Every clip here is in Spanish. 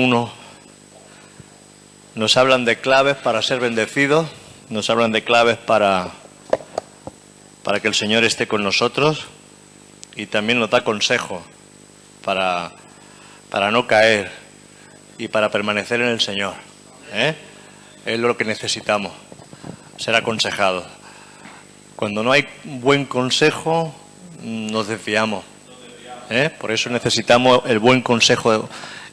1 nos hablan de claves para ser bendecidos, nos hablan de claves para que el Señor esté con nosotros, y también nos da consejo para no caer y para permanecer en el Señor. Es lo que necesitamos, ser aconsejados. Cuando no hay buen consejo, nos desviamos. Por eso necesitamos el buen consejo.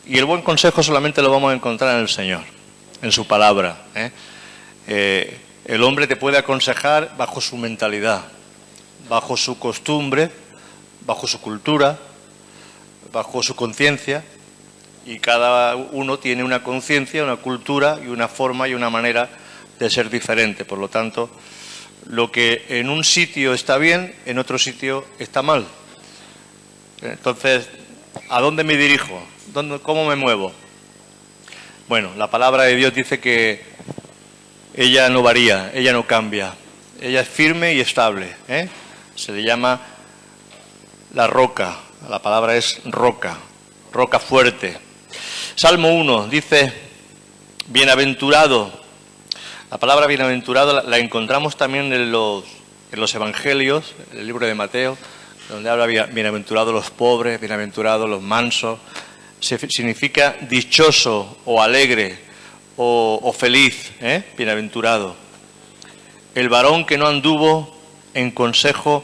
Y el buen consejo solamente lo vamos a encontrar en el Señor, en su palabra. El hombre te puede aconsejar bajo su mentalidad, bajo su costumbre, bajo su cultura, bajo su conciencia, y cada uno tiene una conciencia, una cultura y una forma y una manera de ser diferente. Por lo tanto, lo que en un sitio está bien, en otro sitio está mal. Entonces, ¿a dónde me dirijo? ¿Cómo me muevo? Bueno, la palabra de Dios dice que ella no varía, ella no cambia, ella es firme y estable. Se le llama la roca, la palabra es roca, roca fuerte. Salmo 1 dice, bienaventurado. La palabra bienaventurado la encontramos también en los evangelios, en el libro de Mateo, donde habla bienaventurados los pobres, bienaventurados los mansos. Significa dichoso o alegre o feliz, bienaventurado. El varón que no anduvo en consejo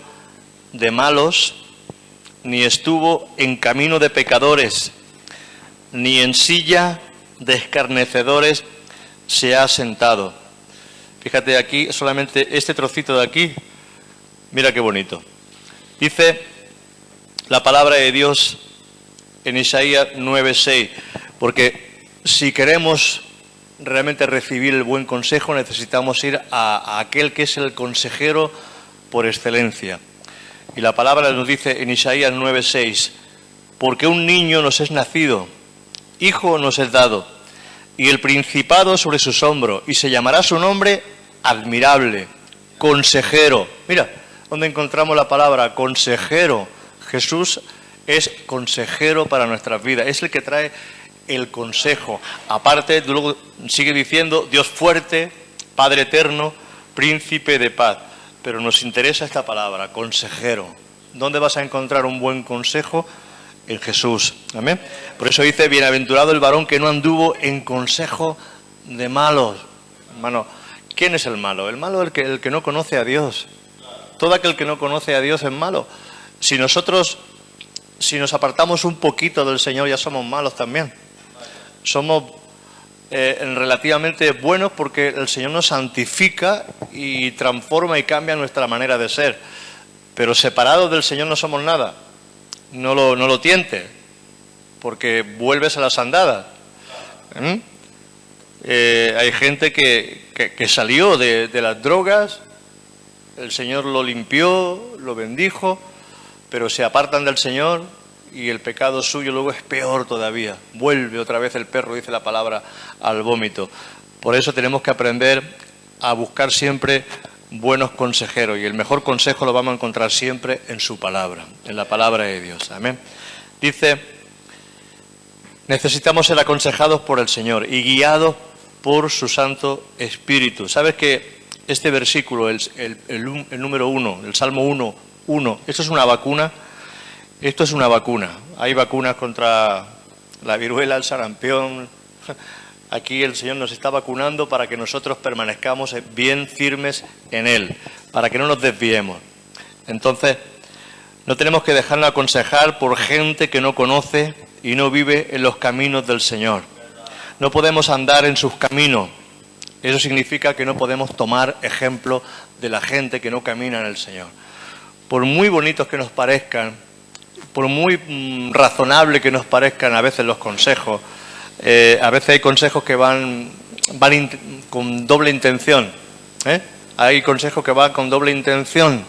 de malos, ni estuvo en camino de pecadores, ni en silla de escarnecedores se ha sentado. Fíjate aquí, solamente este trocito de aquí, mira qué bonito. Dice la palabra de Dios en Isaías 9:6, porque si queremos realmente recibir el buen consejo, necesitamos ir a aquel que es el consejero por excelencia. Y la palabra nos dice en Isaías 9:6, porque un niño nos es nacido, hijo nos es dado, y el principado sobre sus hombros, y se llamará su nombre admirable, consejero. Mira, donde encontramos la palabra consejero. Jesús es consejero para nuestras vidas, es el que trae el consejo. Aparte, luego sigue diciendo, Dios fuerte, Padre eterno, príncipe de paz. Pero nos interesa esta palabra, consejero. ¿Dónde vas a encontrar un buen consejo? En Jesús. Amén. Por eso dice, bienaventurado el varón que no anduvo en consejo de malos. Hermano, ¿quién es el malo? El malo es el que no conoce a Dios. Todo aquel que no conoce a Dios es malo. Si nos apartamos un poquito del Señor, ya somos malos también. Somos relativamente buenos porque el Señor nos santifica y transforma y cambia nuestra manera de ser. Pero separados del Señor no somos nada. No lo tientes, porque vuelves a las andadas. Hay gente que salió de las drogas, el Señor lo limpió, lo bendijo, pero se apartan del Señor y el pecado suyo luego es peor todavía. Vuelve otra vez el perro, dice la palabra, al vómito. Por eso tenemos que aprender a buscar siempre buenos consejeros, y el mejor consejo lo vamos a encontrar siempre en su palabra, en la palabra de Dios. Amén. Dice, necesitamos ser aconsejados por el Señor y guiados por su Santo Espíritu. ¿Sabes que este versículo, el número 1, el Salmo 1, esto es una vacuna? Esto es una vacuna. Hay vacunas contra la viruela, el sarampión. Aquí el Señor nos está vacunando para que nosotros permanezcamos bien firmes en Él, para que no nos desviemos. Entonces, no tenemos que dejarnos aconsejar por gente que no conoce y no vive en los caminos del Señor. No podemos andar en sus caminos. Eso significa que no podemos tomar ejemplo de la gente que no camina en el Señor. Por muy bonitos que nos parezcan, por muy razonable que nos parezcan a veces los consejos, a veces hay consejos que van con doble intención. Hay consejos que van con doble intención.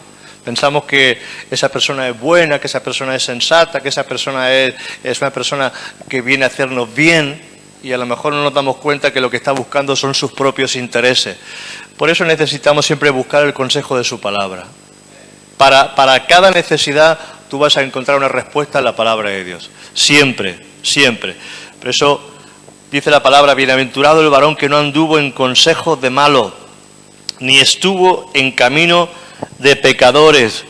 Pensamos que esa persona es buena, que esa persona es sensata, que esa persona es una persona que viene a hacernos bien, y a lo mejor no nos damos cuenta que lo que está buscando son sus propios intereses. Por eso necesitamos siempre buscar el consejo de su palabra. Para cada necesidad tú vas a encontrar una respuesta en la palabra de Dios. Siempre, siempre. Por eso Dice la palabra, bienaventurado el varón que no anduvo en consejos de malos, ni estuvo en camino de pecadores.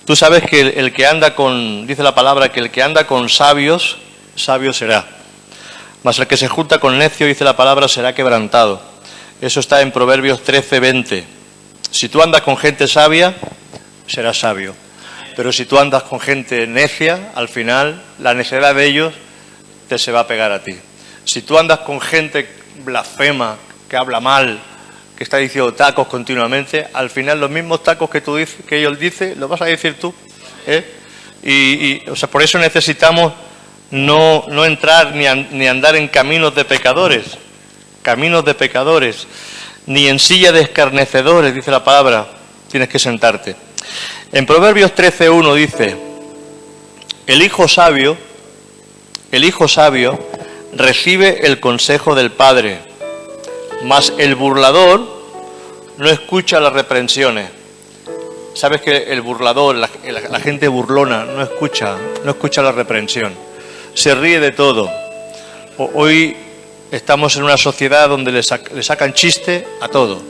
Tú sabes que el que anda con, dice la palabra, que el que anda con sabios, sabio será. Mas el que se junta con necio, dice la palabra, será quebrantado. Eso está en Proverbios 13:20. Si tú andas con gente sabia, serás sabio. Pero si tú andas con gente necia, al final la necedad de ellos te se va a pegar a ti. Si tú andas con gente blasfema, que habla mal, que está diciendo tacos continuamente, al final los mismos tacos que tú dices, que ellos dicen, los vas a decir tú. O sea, por eso necesitamos no entrar ni andar en caminos de pecadores, ni en silla de escarnecedores, dice la palabra, tienes que sentarte. En Proverbios 13:1 dice, el hijo sabio recibe el consejo del padre, mas el burlador no escucha las reprensiones. Sabes que el burlador, la gente burlona, no escucha la reprensión, se ríe de todo. Hoy estamos en una sociedad donde le sacan chiste a todo,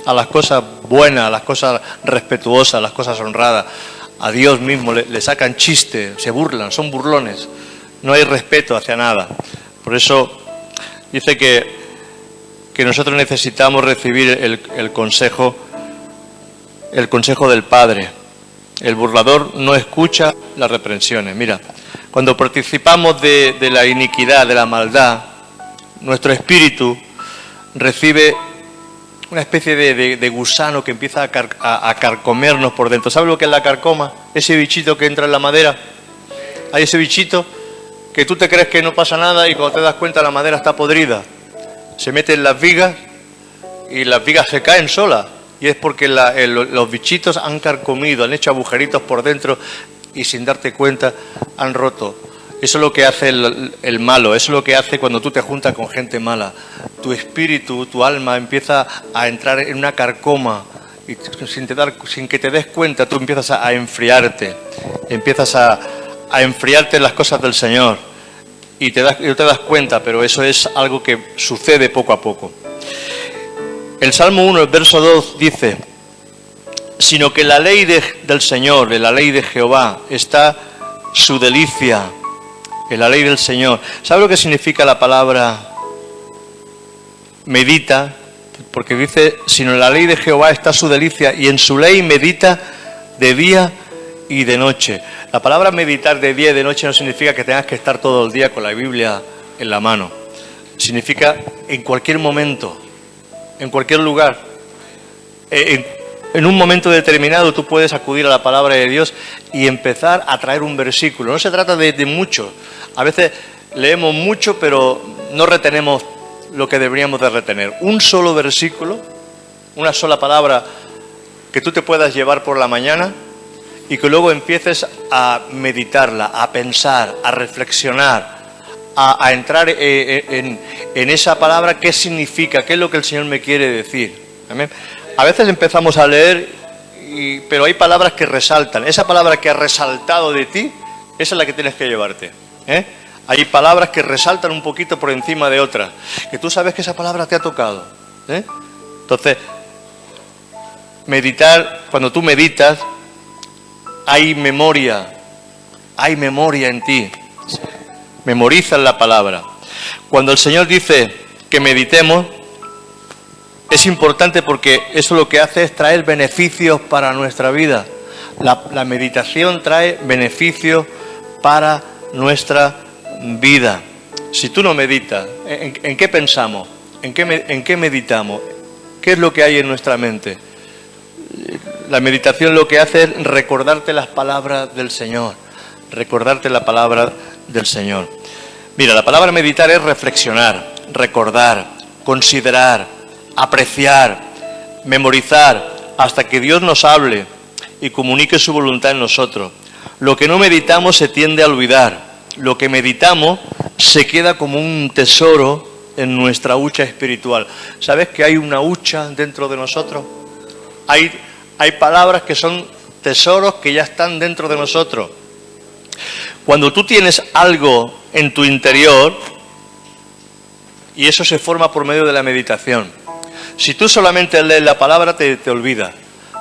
a las cosas buenas, a las cosas respetuosas, a las cosas honradas. A Dios mismo le sacan chiste, se burlan, son burlones. No hay respeto hacia nada. Por eso dice que nosotros necesitamos recibir el consejo del Padre. El burlador no escucha las reprensiones. Mira, cuando participamos de la iniquidad, de la maldad, nuestro espíritu recibe una especie de gusano que empieza a carcomernos por dentro. ¿Sabes lo que es la carcoma? Ese bichito que entra en la madera. Hay ese bichito que tú te crees que no pasa nada y cuando te das cuenta la madera está podrida. Se mete en las vigas y las vigas se caen solas. Y es porque los bichitos han carcomido, han hecho agujeritos por dentro y sin darte cuenta han roto. Eso es lo que hace el malo, eso es lo que hace cuando tú te juntas con gente mala. Tu espíritu, tu alma empieza a entrar en una carcoma y sin que te des cuenta tú empiezas a enfriarte, empiezas a enfriarte en las cosas del Señor y no te das cuenta, pero eso es algo que sucede poco a poco. El Salmo 1, el verso 2 dice, sino que en la ley del Señor, en la ley de Jehová, está su delicia, en la ley del Señor. ¿Sabe lo que significa la palabra medita? Porque dice, sino en la ley de Jehová está su delicia y en su ley medita de día y de noche. La palabra meditar de día y de noche no significa que tengas que estar todo el día con la Biblia en la mano. Significa en cualquier momento, en cualquier lugar. En un momento determinado tú puedes acudir a la palabra de Dios y empezar a traer un versículo. No se trata de mucho. A veces leemos mucho, pero no retenemos lo que deberíamos de retener. Un solo versículo, una sola palabra que tú te puedas llevar por la mañana y que luego empieces a meditarla, a pensar, a reflexionar, a entrar en esa palabra, qué significa, qué es lo que el Señor me quiere decir. Amén. A veces empezamos a leer, pero hay palabras que resaltan. Esa palabra que ha resaltado de ti, esa es la que tienes que llevarte. Hay palabras que resaltan un poquito por encima de otras, que tú sabes que esa palabra te ha tocado. Entonces, meditar, cuando tú meditas, hay memoria en ti. Memorizas la palabra. Cuando el Señor dice que meditemos, es importante porque eso lo que hace es traer beneficios para nuestra vida. La meditación trae beneficios para nuestra vida. Si tú no meditas, ¿en qué pensamos? ¿En qué meditamos? ¿Qué es lo que hay en nuestra mente? La meditación lo que hace es recordarte las palabras del Señor. Recordarte la palabra del Señor. Mira, la palabra meditar es reflexionar, recordar, considerar, apreciar, memorizar, hasta que Dios nos hable y comunique su voluntad en nosotros. Lo que no meditamos se tiende a olvidar. Lo que meditamos se queda como un tesoro en nuestra hucha espiritual. ¿Sabes que hay una hucha dentro de nosotros? Hay palabras que son tesoros que ya están dentro de nosotros. Cuando tú tienes algo en tu interior, Y eso se forma por medio de la meditación. Si tú solamente lees la palabra, te olvidas.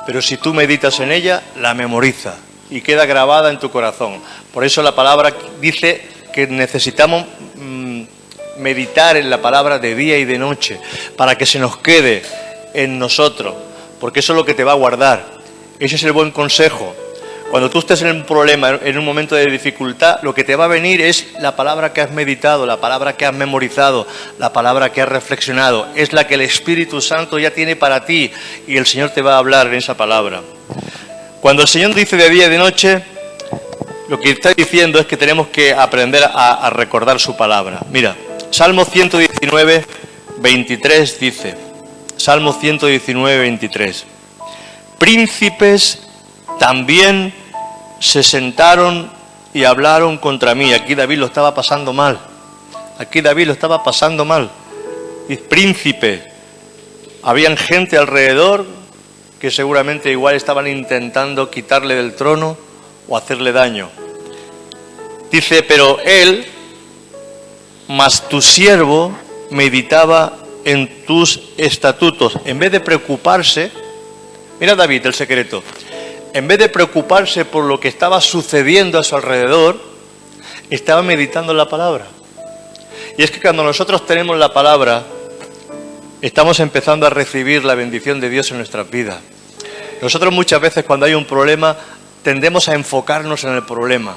Pero si tú meditas en ella, la memorizas y queda grabada en tu corazón. Por eso la palabra dice que necesitamos meditar en la palabra de día y de noche, para que se nos quede en nosotros, porque eso es lo que te va a guardar. Ese es el buen consejo. Cuando tú estés en un problema, en un momento de dificultad, lo que te va a venir es la palabra que has meditado, la palabra que has memorizado, la palabra que has reflexionado. Es la que el Espíritu Santo ya tiene para ti y el Señor te va a hablar en esa palabra. Cuando el Señor dice de día y de noche, lo que está diciendo es que tenemos que aprender a recordar su palabra. Mira, Salmo 119, 23 dice, Salmo 119, 23, príncipes también se sentaron y hablaron contra mí. Aquí David lo estaba pasando mal. Aquí David lo estaba pasando mal. Y príncipe, habían gente alrededor que seguramente igual estaban intentando quitarle del trono o hacerle daño. Dice, pero él, mas tu siervo, meditaba en tus estatutos. En vez de preocuparse, mira David el secreto, en vez de preocuparse por lo que estaba sucediendo a su alrededor, estaba meditando en la palabra. Y es que cuando nosotros tenemos la palabra, estamos empezando a recibir la bendición de Dios en nuestras vidas. Nosotros muchas veces cuando hay un problema tendemos a enfocarnos en el problema.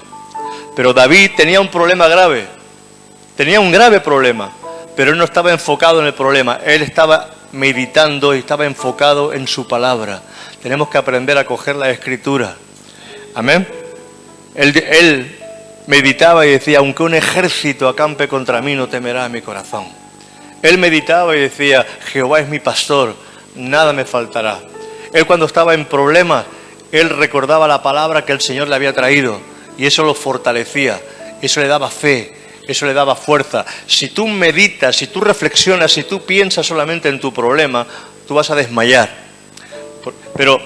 Pero David tenía un problema grave, tenía un grave problema, pero él no estaba enfocado en el problema, él estaba meditando y estaba enfocado en su palabra. Tenemos que aprender a coger la Escritura. Amén. Él meditaba y decía, aunque un ejército acampe contra mí, no temerá mi corazón. Él meditaba y decía, Jehová es mi pastor, nada me faltará. Él cuando estaba en problemas, él recordaba la palabra que el Señor le había traído y eso lo fortalecía, eso le daba fe, eso le daba fuerza. Si tú meditas, si tú reflexionas, si tú piensas solamente en tu problema, tú vas a desmayar. Pero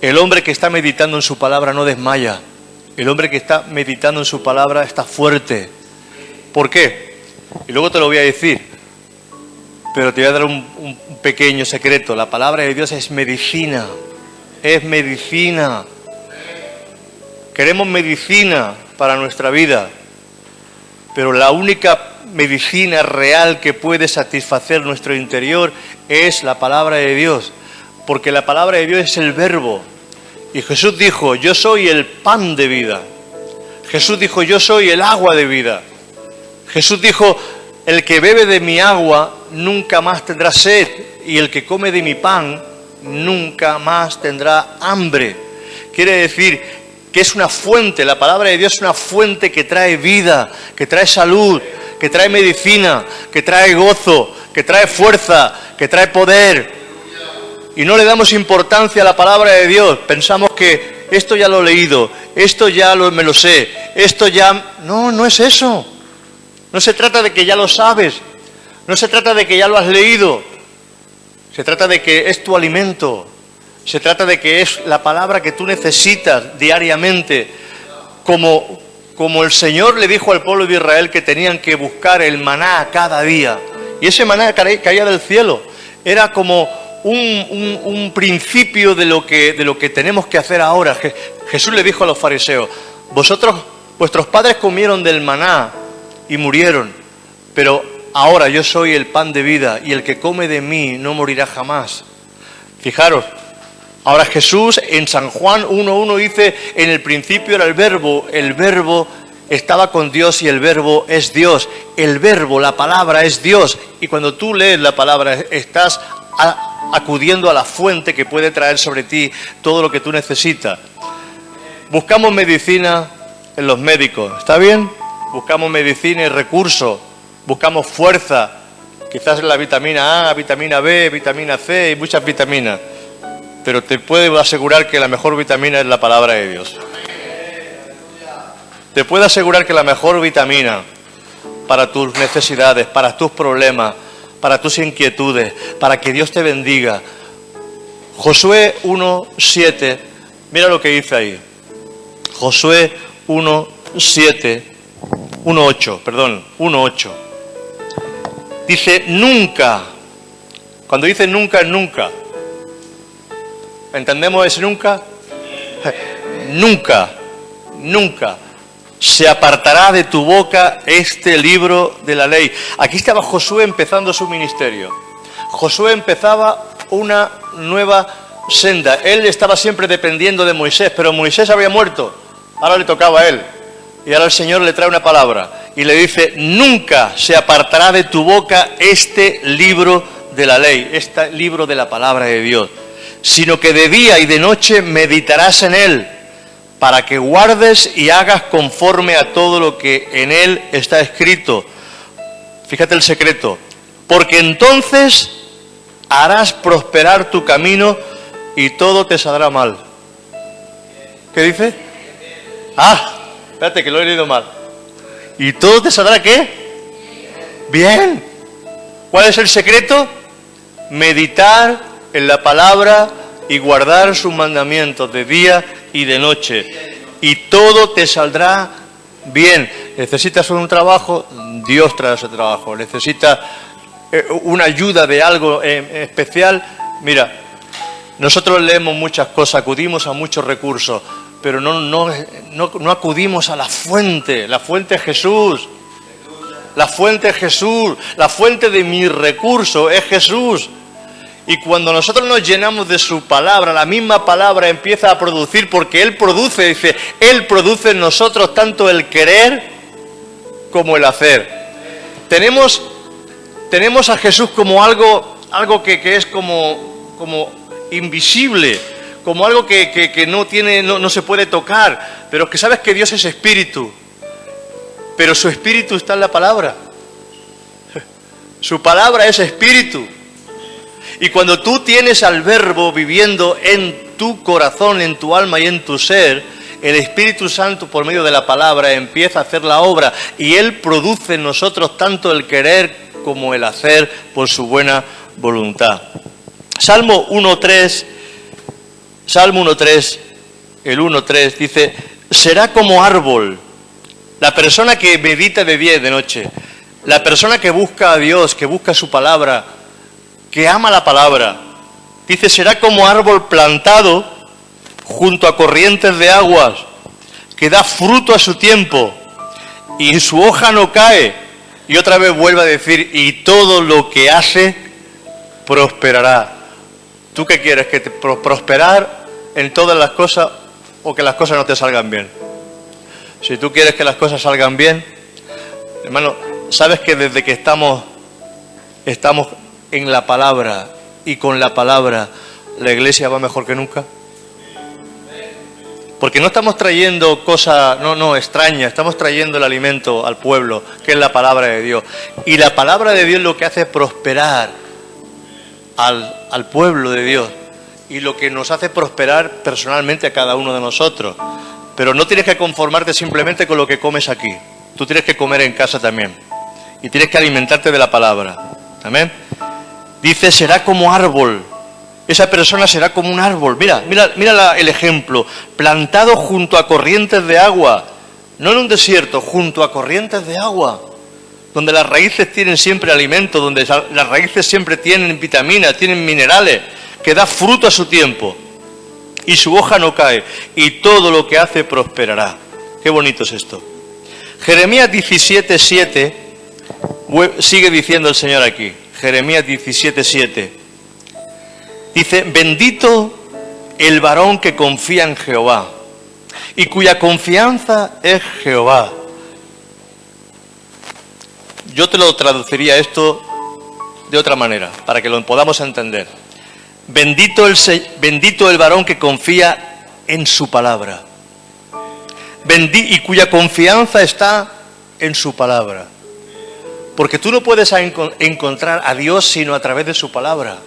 el hombre que está meditando en su palabra no desmaya. El hombre que está meditando en su palabra está fuerte. ¿Por qué? Y luego te lo voy a decir. Pero te voy a dar un pequeño secreto. La palabra de Dios es medicina. Es medicina. Queremos medicina para nuestra vida. Pero la única medicina real que puede satisfacer nuestro interior es la palabra de Dios. Porque la palabra de Dios es el verbo. Y Jesús dijo, yo soy el pan de vida. Jesús dijo, yo soy el agua de vida. Jesús dijo, el que bebe de mi agua nunca más tendrá sed. Y el que come de mi pan nunca más tendrá hambre. Quiere decir que es una fuente, la palabra de Dios es una fuente que trae vida, que trae salud, que trae medicina, que trae gozo, que trae fuerza, que trae poder. Y no le damos importancia a la palabra de Dios. Pensamos que esto ya lo he leído, esto ya me lo sé, esto ya... No, no es eso. No se trata de que ya lo sabes, no se trata de que ya lo has leído. Se trata de que es tu alimento. Se trata de que es la palabra que tú necesitas diariamente. Como el Señor le dijo al pueblo de Israel que tenían que buscar el maná cada día. Y ese maná caía del cielo. Era como un principio de lo que tenemos que hacer ahora. Jesús le dijo a los fariseos, vuestros padres comieron del maná y murieron, pero ahora yo soy el pan de vida y el que come de mí no morirá jamás. Fijaros, ahora Jesús en San Juan 1:1 dice, en el principio era el verbo estaba con Dios y el verbo es Dios. El verbo, la palabra es Dios. Y cuando tú lees la palabra estás acudiendo a la fuente que puede traer sobre ti todo lo que tú necesitas. Buscamos medicina en los médicos, ¿está bien? Buscamos medicina y recursos, buscamos fuerza, quizás en la vitamina A, vitamina B, vitamina C y muchas vitaminas. Pero te puedo asegurar que la mejor vitamina es la palabra de Dios. Te puedo asegurar que la mejor vitamina para tus necesidades, para tus problemas, para tus inquietudes, para que Dios te bendiga. Josué 1:7, mira lo que dice ahí. Josué 1:8. Dice nunca. Cuando dice nunca es nunca. ¿Entendemos ese nunca? Nunca, nunca se apartará de tu boca este libro de la ley. Aquí estaba Josué empezando su ministerio. Josué empezaba una nueva senda. Él estaba siempre dependiendo de Moisés, pero Moisés había muerto. Ahora le tocaba a él. Y ahora el Señor le trae una palabra y le dice, nunca se apartará de tu boca este libro de la ley, este libro de la palabra de Dios, sino que de día y de noche meditarás en él, para que guardes y hagas conforme a todo lo que en él está escrito. Fíjate el secreto, porque entonces harás prosperar tu camino y todo te saldrá mal. ¿Qué dice? Espérate que lo he leído mal. ¿Y todo te saldrá qué? Bien. ¿Cuál es el secreto? Meditar en la palabra y guardar sus mandamientos de día y de noche. Y todo te saldrá bien. ¿Necesitas un trabajo? Dios trae ese trabajo. ¿Necesitas una ayuda de algo especial? Mira, nosotros leemos muchas cosas, acudimos a muchos recursos, pero no acudimos a la fuente. La fuente es Jesús. La fuente es Jesús. La fuente de mi recurso es Jesús. Y cuando nosotros nos llenamos de su palabra, la misma palabra empieza a producir, porque Él produce, dice, Él produce en nosotros tanto el querer como el hacer. Tenemos a Jesús como algo que es como invisible, como algo que no se puede tocar, pero que sabes que Dios es espíritu, pero su espíritu está en la palabra. Su palabra es espíritu. Y cuando tú tienes al Verbo viviendo en tu corazón, en tu alma y en tu ser, el Espíritu Santo por medio de la palabra empieza a hacer la obra y Él produce en nosotros tanto el querer como el hacer por su buena voluntad. Salmo 1.3, el 1.3 dice, será como árbol, la persona que medita de día y de noche, la persona que busca a Dios, que busca su palabra, que ama la palabra, dice, será como árbol plantado junto a corrientes de aguas, que da fruto a su tiempo, y su hoja no cae. Y otra vez vuelve a decir, y todo lo que hace prosperará. ¿Tú qué quieres? ¿Que te prosperar en todas las cosas o que las cosas no te salgan bien? Si tú quieres que las cosas salgan bien, hermano, ¿sabes que desde que estamos en la palabra y con la palabra la iglesia va mejor que nunca? Porque no estamos trayendo cosas extrañas, estamos trayendo el alimento al pueblo, que es la palabra de Dios. Y la palabra de Dios lo que hace es prosperar al pueblo de Dios. Y lo que nos hace prosperar personalmente a cada uno de nosotros. Pero no tienes que conformarte simplemente con lo que comes aquí. Tú tienes que comer en casa también. Y tienes que alimentarte de la palabra. Amén. Dice, será como árbol. Esa persona será como un árbol. Mira el ejemplo. Plantado junto a corrientes de agua. No en un desierto, junto a corrientes de agua. Donde las raíces tienen siempre alimento, donde las raíces siempre tienen vitaminas, tienen minerales, que da fruto a su tiempo. Y su hoja no cae. Y todo lo que hace prosperará. Qué bonito es esto. Jeremías 17:7 sigue diciendo el Señor aquí. Jeremías 17:7. Dice, bendito el varón que confía en Jehová y cuya confianza es Jehová. Yo te lo traduciría esto de otra manera, para que lo podamos entender. Bendito el varón que confía en su palabra y cuya confianza está en su palabra. Porque tú no puedes encontrar a Dios sino a través de su palabra.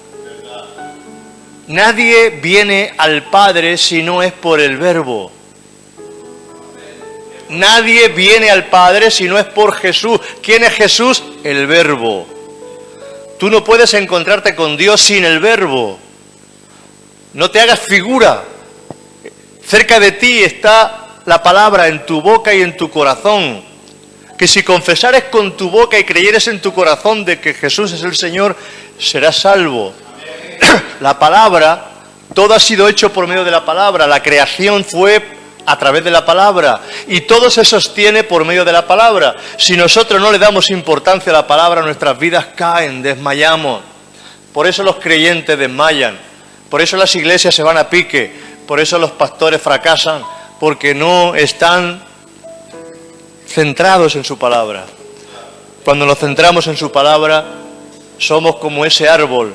Nadie viene al Padre si no es por el Verbo. Nadie viene al Padre si no es por Jesús. ¿Quién es Jesús? El Verbo. Tú no puedes encontrarte con Dios sin el Verbo. No te hagas figura. Cerca de ti está la palabra, en tu boca y en tu corazón. que si confesares con tu boca y creyeres en tu corazón de que Jesús es el Señor, serás salvo. La palabra, todo ha sido hecho por medio de la palabra, la creación fue a través de la palabra y todo se sostiene por medio de la palabra. Si nosotros no le damos importancia a la palabra, nuestras vidas caen, desmayamos. Por eso los creyentes desmayan, por eso las iglesias se van a pique, por eso los pastores fracasan, porque no están centrados en su palabra. Cuando nos centramos en su palabra, somos como ese árbol.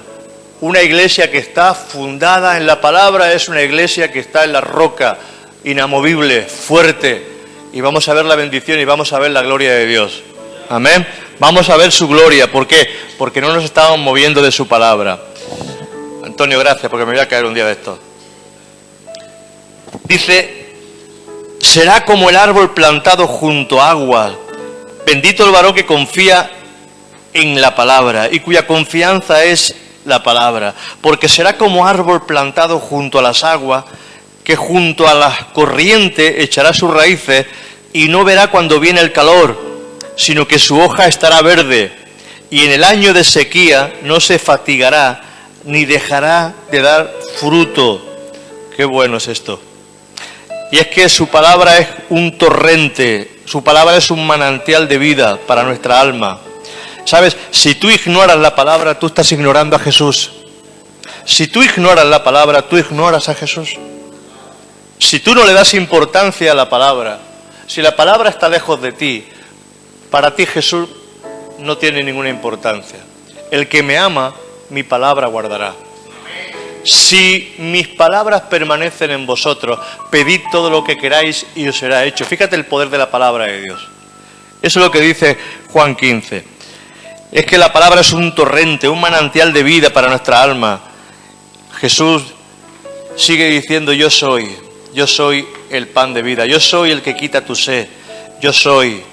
Una iglesia que está fundada en la palabra es una iglesia que está en la roca, inamovible, fuerte, y vamos a ver la bendición y vamos a ver la gloria de Dios. Amén. Vamos a ver su gloria. ¿Por qué? Porque no nos estamos moviendo de su palabra. Antonio, gracias, porque me voy a caer un día de esto. Dice, será como el árbol plantado junto a aguas. Bendito el varón que confía en la palabra y cuya confianza es la palabra. Porque será como árbol plantado junto a las aguas, que junto a las corrientes echará sus raíces y no verá cuando viene el calor, sino que su hoja estará verde, y en el año de sequía no se fatigará, ni dejará de dar fruto. Qué bueno es esto. Y es que su palabra es un torrente, su palabra es un manantial de vida para nuestra alma. ¿Sabes? Si tú ignoras la palabra, tú estás ignorando a Jesús. Si tú ignoras la palabra, tú ignoras a Jesús. Si tú no le das importancia a la palabra, si la palabra está lejos de ti, para ti Jesús no tiene ninguna importancia. El que me ama, mi palabra guardará. Si mis palabras permanecen en vosotros, pedid todo lo que queráis y os será hecho. Fíjate el poder de la palabra de Dios. Eso es lo que dice Juan 15. Es que la palabra es un torrente, un manantial de vida para nuestra alma. Jesús sigue diciendo, yo soy el pan de vida, yo soy el que quita tu sed, yo soy.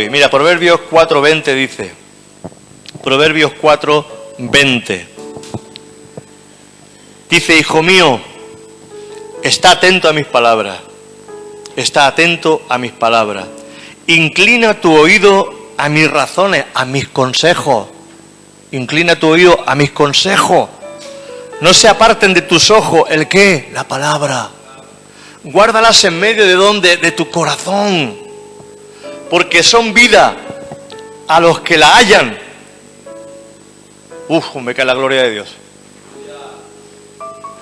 Mira, Proverbios 4:20 dice, Proverbios 4:20, dice, hijo mío, está atento a mis palabras, está atento a mis palabras, inclina tu oído a mis razones, a mis consejos, inclina tu oído a mis consejos, no se aparten de tus ojos, ¿el qué? La palabra. Guárdalas en medio de ¿dónde? De tu corazón, porque son vida a los que la hallan. Me cae la gloria de Dios.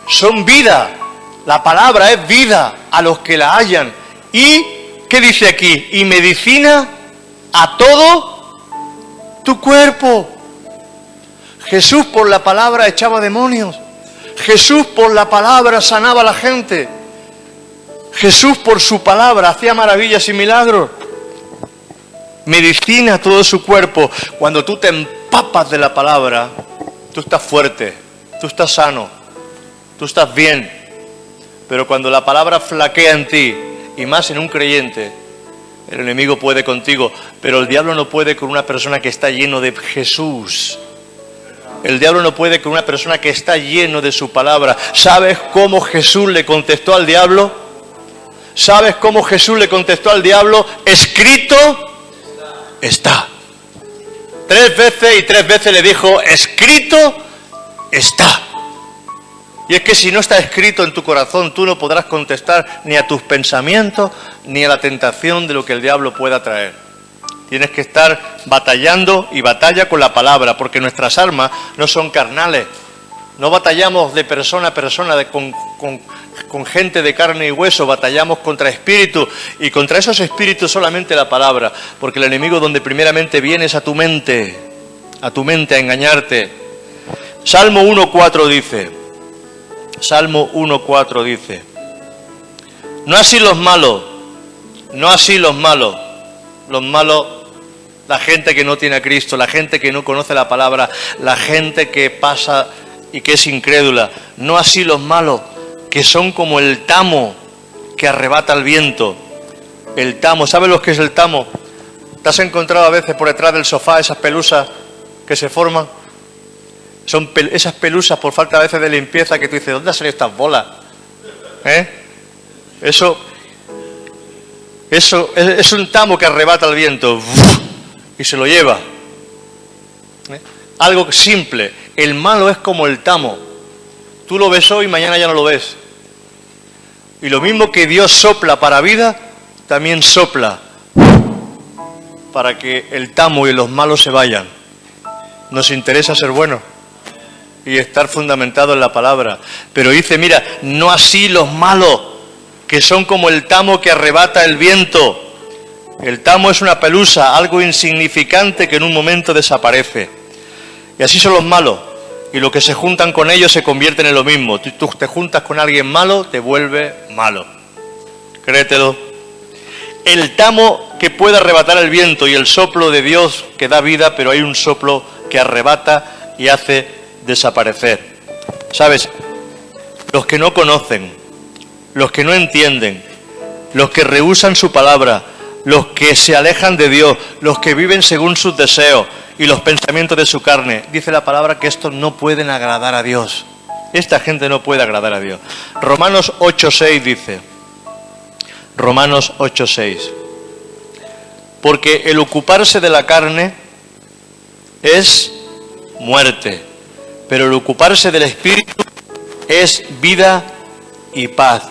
Son vida, la palabra es vida a los que la hallan. ¿Y qué dice aquí? Y medicina a todo tu cuerpo. Jesús por la palabra echaba demonios. Jesús por la palabra sanaba a la gente. Jesús por su palabra hacía maravillas y milagros. Medicina a todo su cuerpo. Cuando tú te empapas de la palabra, tú estás fuerte, tú estás sano, tú estás bien. Pero cuando la palabra flaquea en ti, y más en un creyente, el enemigo puede contigo, pero el diablo no puede con una persona que está lleno de Jesús. El diablo no puede con una persona que está lleno de su palabra. ¿Sabes cómo Jesús le contestó al diablo? ¿Sabes cómo Jesús le contestó al diablo? Escrito está. 3 veces y 3 veces le dijo, escrito está. Y es que si no está escrito en tu corazón, tú no podrás contestar ni a tus pensamientos, ni a la tentación de lo que el diablo pueda traer. Tienes que estar batallando y batalla con la palabra, porque nuestras armas no son carnales. No batallamos de persona a persona, con gente de carne y hueso, batallamos contra espíritus, y contra esos espíritus solamente la palabra, porque el enemigo donde primeramente viene es a tu mente a engañarte. Salmo 1:4 dice, Salmo 1:4 dice, no así los malos, la gente que no tiene a Cristo, la gente que no conoce la palabra, la gente que pasa y que es incrédula, no así los malos, que son como el tamo que arrebata el viento. El tamo, ¿sabes lo que es el tamo? ¿Te has encontrado a veces por detrás del sofá esas pelusas que se forman? Son esas pelusas por falta a veces de limpieza que tú dices, ¿dónde han salido estas bolas? Eso, Eso es un tamo que arrebata el viento y se lo lleva. Algo simple. El malo es como el tamo. Tú lo ves hoy y mañana ya no lo ves. Y lo mismo que Dios sopla para vida, también sopla para que el tamo y los malos se vayan. Nos interesa ser buenos y estar fundamentado en la palabra. Pero dice, mira, no así los malos, que son como el tamo que arrebata el viento. El tamo es una pelusa, algo insignificante que en un momento desaparece. Y así son los malos. Y los que se juntan con ellos se convierten en lo mismo. Tú te juntas con alguien malo, te vuelve malo. Créetelo. El tamo que puede arrebatar el viento y el soplo de Dios que da vida, pero hay un soplo que arrebata y hace desaparecer. ¿Sabes? Los que no conocen, los que no entienden, los que rehúsan su palabra, los que se alejan de Dios, los que viven según sus deseos y los pensamientos de su carne, dice la palabra que estos no pueden agradar a Dios. Esta gente no puede agradar a Dios. Romanos 8:6 dice, Romanos 8:6, porque el ocuparse de la carne es muerte, pero el ocuparse del Espíritu es vida y paz,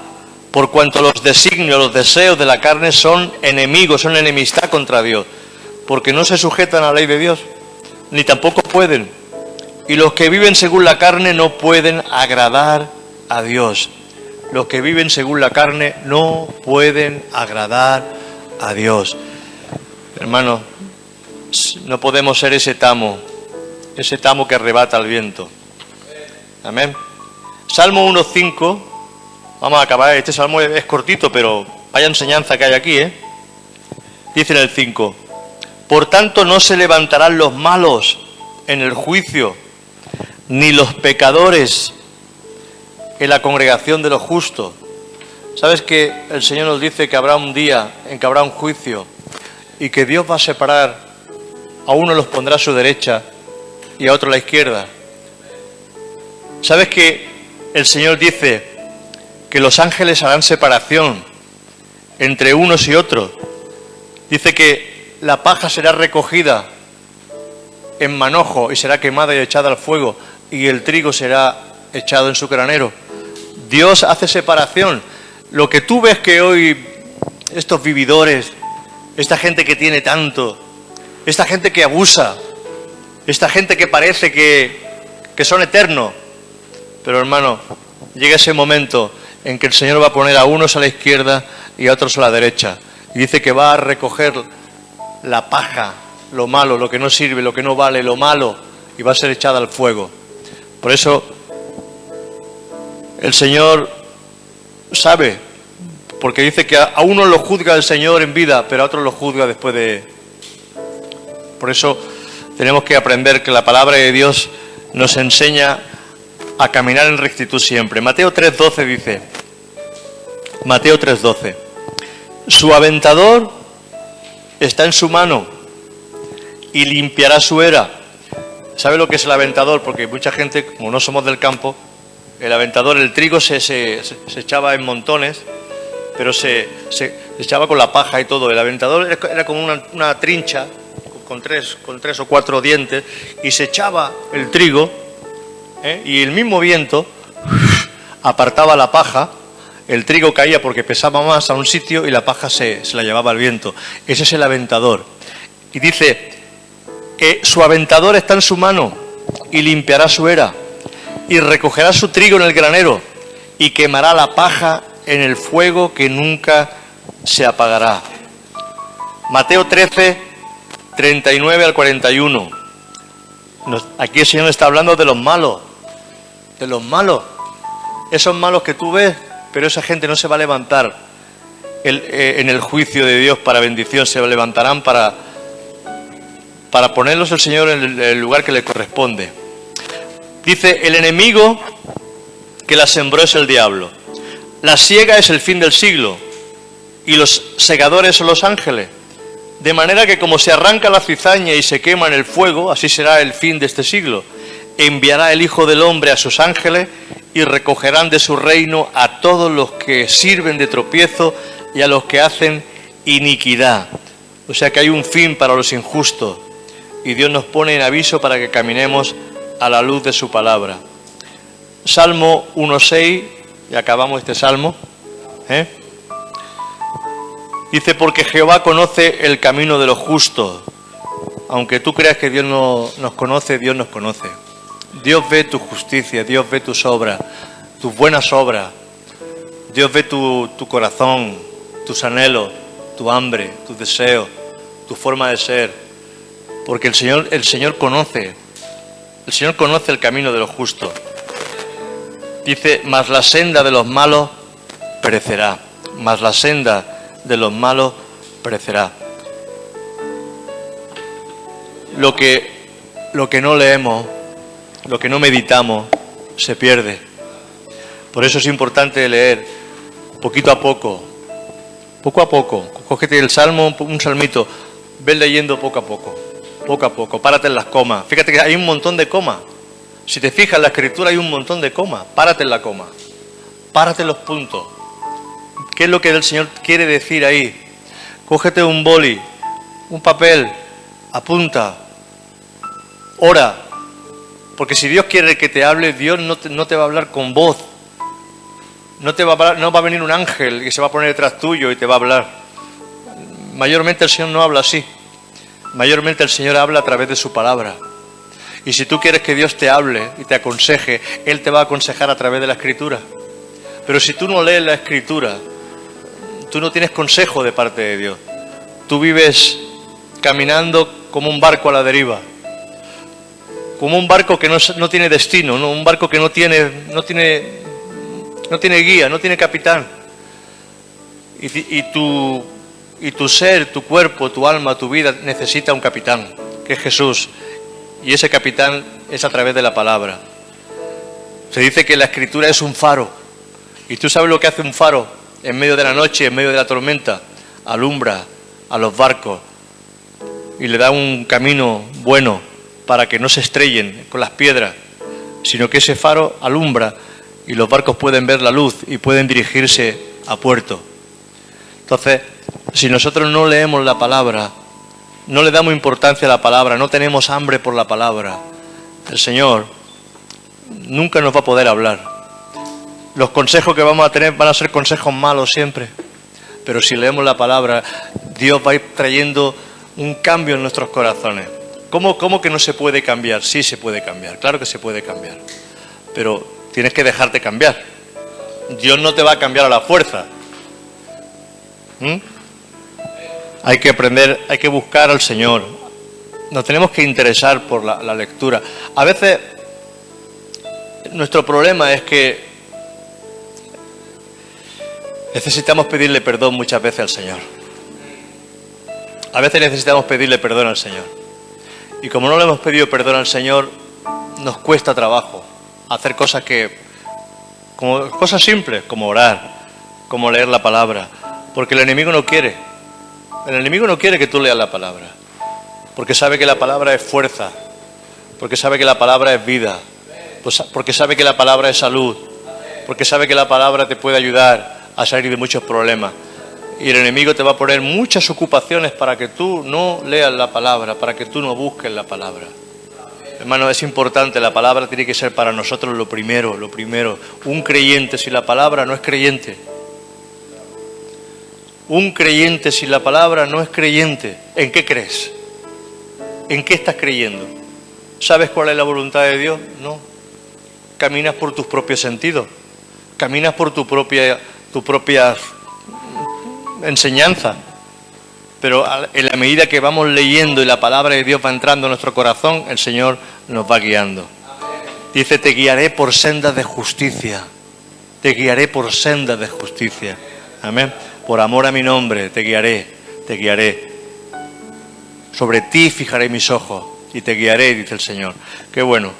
por cuanto los designios, los deseos de la carne son enemigos, son enemistad contra Dios, porque no se sujetan a la ley de Dios, ni tampoco pueden. Y los que viven según la carne no pueden agradar a Dios. Los que viven según la carne no pueden agradar a Dios. Hermano, no podemos ser ese tamo que arrebata el viento. Amén. Salmo 1:5, vamos a acabar, este salmo es cortito, pero vaya enseñanza que hay aquí, Dice en el 5, por tanto no se levantarán los malos en el juicio, ni los pecadores en la congregación de los justos. ¿Sabes que el Señor nos dice que habrá un día en que habrá un juicio y que Dios va a separar, a uno los pondrá a su derecha y a otro a la izquierda? ¿Sabes que el Señor dice que los ángeles harán separación entre unos y otros? Dice que la paja será recogida en manojo y será quemada y echada al fuego, y el trigo será echado en su granero. Dios hace separación. Lo que tú ves que hoy estos vividores, esta gente que tiene tanto, esta gente que abusa, esta gente que parece que son eternos, pero hermano, llega ese momento en que el Señor va a poner a unos a la izquierda y a otros a la derecha, y dice que va a recoger la paja, lo malo, lo que no sirve, lo que no vale, lo malo, y va a ser echada al fuego. Por eso el Señor sabe, porque dice que a unos lo juzga el Señor en vida, pero a otros lo juzga después de... Por eso tenemos que aprender que la palabra de Dios nos enseña a caminar en rectitud siempre. Mateo 3:12 dice, Mateo 3:12, su aventador está en su mano y limpiará su era. ¿Sabe lo que es el aventador? Porque mucha gente, como no somos del campo, el aventador, el trigo se echaba en montones, pero se echaba con la paja y todo. El aventador era como una trincha con tres o cuatro dientes, y se echaba el trigo, y el mismo viento apartaba la paja. El trigo caía porque pesaba más a un sitio y la paja se la llevaba el viento. Ese es el aventador. Y dice que su aventador está en su mano y limpiará su era y recogerá su trigo en el granero y quemará la paja en el fuego que nunca se apagará. Mateo 13, 39 al 41. Aquí el Señor está hablando de los malos. De los malos. Esos malos que tú ves, pero esa gente no se va a levantar en el juicio de Dios para bendición. Se levantarán para ponerlos el Señor en el lugar que le corresponde. Dice, el enemigo que la sembró es el diablo. La siega es el fin del siglo y los segadores son los ángeles. De manera que como se arranca la cizaña y se quema en el fuego, así será el fin de este siglo. Enviará el Hijo del Hombre a sus ángeles y recogerán de su reino a todos los que sirven de tropiezo y a los que hacen iniquidad. O sea que hay un fin para los injustos y Dios nos pone en aviso para que caminemos a la luz de su palabra. Salmo 1:6, y acabamos este salmo. Dice, porque Jehová conoce el camino de los justos. Aunque tú creas que Dios no nos conoce, Dios nos conoce. Dios ve tu justicia, Dios ve tus obras, tus buenas obras. Dios ve tu corazón, tus anhelos, tu hambre, tus deseos, tu forma de ser. Porque el Señor conoce el camino de los justos. Dice, mas la senda de los malos perecerá. Mas la senda de los malos perecerá. Lo que no leemos, lo que no meditamos, se pierde. Por eso es importante leer poquito a poco. Poco a poco. Cógete el salmo, un salmito, ves leyendo poco a poco. Poco a poco. Párate en las comas. Fíjate que hay un montón de comas. Si te fijas en la escritura hay un montón de comas. Párate en la coma. Párate en los puntos. ¿Qué es lo que el Señor quiere decir ahí? Cógete un boli, un papel, apunta, ora. Porque si Dios quiere que te hable, Dios no te va a hablar con voz. No va a venir un ángel que se va a poner detrás tuyo y te va a hablar. Mayormente el Señor no habla así. Mayormente el Señor habla a través de su palabra. Y si tú quieres que Dios te hable y te aconseje, Él te va a aconsejar a través de la Escritura. Pero si tú no lees la Escritura, tú no tienes consejo de parte de Dios. Tú vives caminando como un barco a la deriva. Como un barco que no tiene destino, ¿no? Un barco que no tiene guía, no tiene capitán. Y tu ser, tu cuerpo, tu alma, tu vida necesita un capitán, que es Jesús. Y ese capitán es a través de la palabra. Se dice que la Escritura es un faro. ¿Y tú sabes lo que hace un faro? En medio de la noche, en medio de la tormenta, alumbra a los barcos y le da un camino bueno para que no se estrellen con las piedras, sino que ese faro alumbra y los barcos pueden ver la luz y pueden dirigirse a puerto. Entonces, si nosotros no leemos la palabra, no le damos importancia a la palabra, no tenemos hambre por la palabra, el Señor nunca nos va a poder hablar. Los consejos que vamos a tener van a ser consejos malos siempre, pero si leemos la palabra, Dios va a ir trayendo un cambio en nuestros corazones. ¿Cómo que no se puede cambiar? Sí se puede cambiar, claro que se puede cambiar, pero tienes que dejarte cambiar. Dios no te va a cambiar a la fuerza. Hay que aprender, hay que buscar al Señor. Nos tenemos que interesar por la lectura. A veces nuestro problema es que necesitamos pedirle perdón muchas veces al Señor. A veces necesitamos pedirle perdón al Señor. Y como no le hemos pedido perdón al Señor, nos cuesta trabajo hacer cosas cosas simples, como orar, como leer la palabra. Porque el enemigo no quiere. El enemigo no quiere que tú leas la palabra. Porque sabe que la palabra es fuerza. Porque sabe que la palabra es vida. Porque sabe que la palabra es salud. Porque sabe que la palabra te puede ayudar a salir de muchos problemas. Y el enemigo te va a poner muchas ocupaciones para que tú no leas la palabra, para que tú no busques la palabra. Hermano, es importante, la palabra tiene que ser para nosotros lo primero. Un creyente sin la palabra no es creyente. Un creyente sin la palabra no es creyente. ¿En qué crees? ¿En qué estás creyendo? ¿Sabes cuál es la voluntad de Dios? No. Caminas por tus propios sentidos. Caminas por tu propia enseñanza. Pero en la medida que vamos leyendo y la palabra de Dios va entrando en nuestro corazón, el Señor nos va guiando. Dice, te guiaré por sendas de justicia. Te guiaré por sendas de justicia. Amén. Por amor a mi nombre te guiaré, te guiaré. Sobre ti fijaré mis ojos y te guiaré, dice el Señor. Qué bueno.